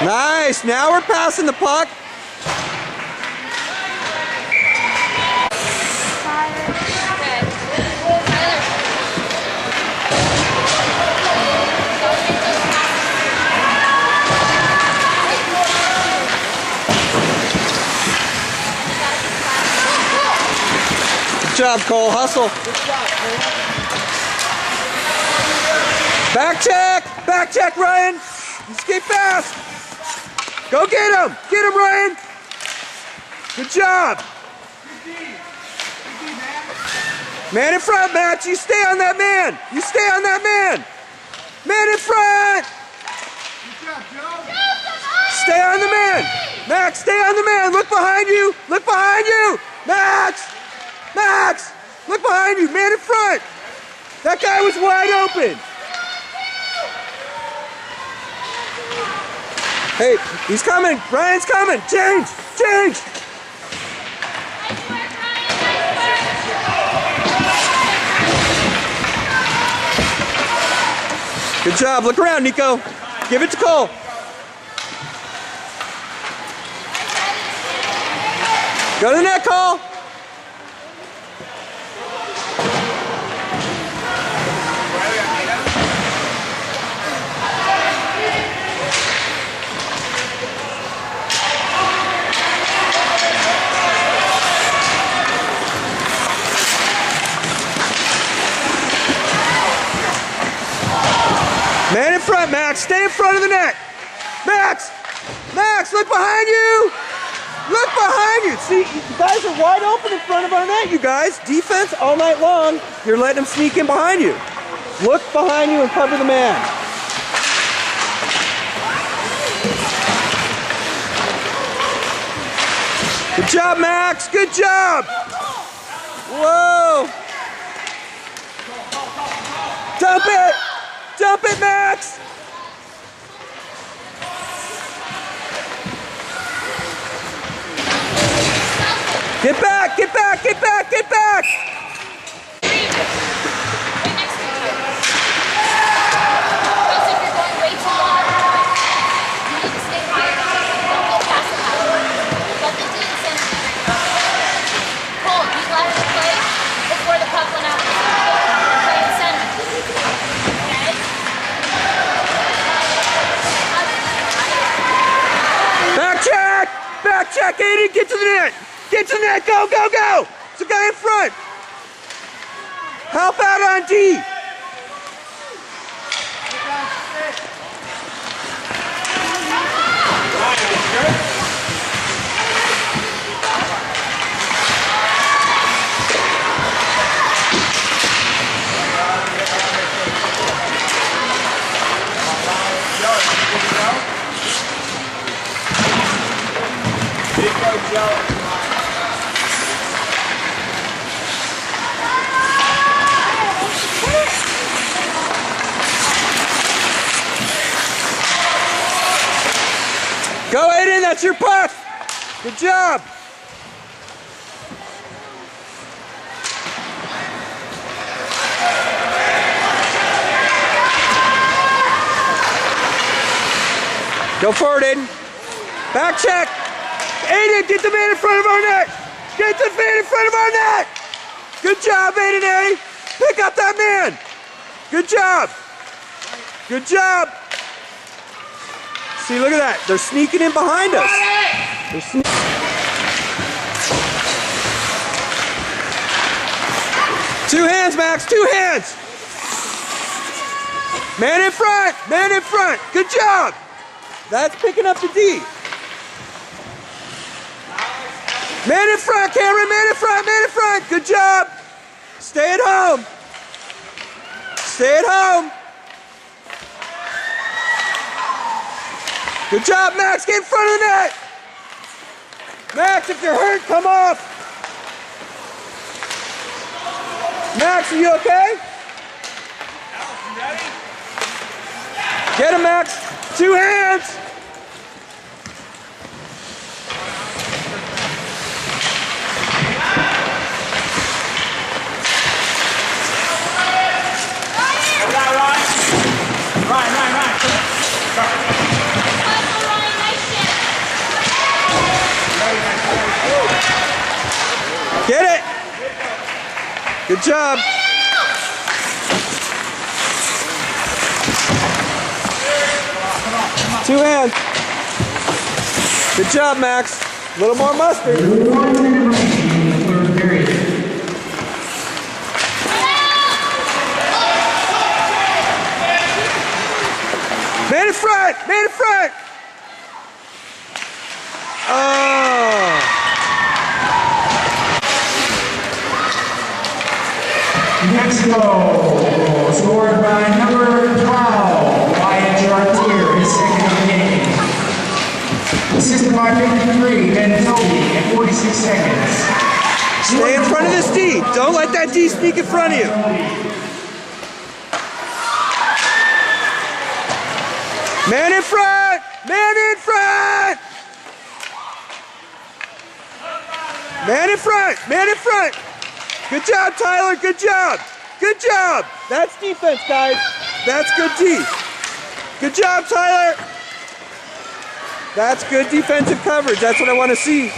Nice. Now we're passing the puck. Good job, Cole. Hustle. Back check. Back check, Ryan. You skate fast. Go get him. Get him, Ryan. Good job. Man in front, Max. You stay on that man. You stay on that man. Man in front. Stay on the man. Max, stay on the man. Look behind you. Look behind you. Max. Max. Look behind you. Man in front. That guy was wide open. Hey, he's coming. Ryan's coming. Change. Change. Good job. Look around, Nico. Give it to Cole. Go to the net, Cole. Man in front, Max. Stay in front of the net. Max! Max, look behind you! Look behind you! See, you guys are wide open in front of our net, you guys. Defense all night long. You're letting them sneak in behind you. Look behind you and cover the man. Good job, Max. Good job. Whoa. Dump it. Dump it, Max. Get back, get back, get back, get back. Back check, Aiden, get to the net. Get to the net, go, go, go. It's a guy in front. Help out on D. Go, Aiden, that's your puck. Good job. Go forward, Aiden. Back check. Aiden, get the man in front of our net. Get the man in front of our net. Good job, Aiden A. Pick up that man. Good job. Good job. See, look at that. They're sneaking in behind us. Two hands, Max. Two hands. Man in front. Man in front. Good job. That's picking up the D. Man in front, Cameron. Man in front. Man in front. Good job. Stay at home. Stay at home. Good job, Max. Get in front of the net. Max, if you're hurt, come off. Max, are you okay? You ready? Get him, Max. Two hands. Ryan. Get it. Good job. Two hands. Good job, Max. A little more mustard. 1 minute remaining in the third period. Man in front! Man in front! Oh. Mexico scored by number 12, Wyatt Chartier, his second of the game. Assisted by 53, Ben Toby at 46 seconds. Stay in front of this D. Don't let that D sneak in front of you. Man in front! Man in front! Man in front! Man in front! Good job, Tyler. Good job. Good job. That's defense, guys. That's good D. Good job, Tyler. That's good defensive coverage. That's what I want to see.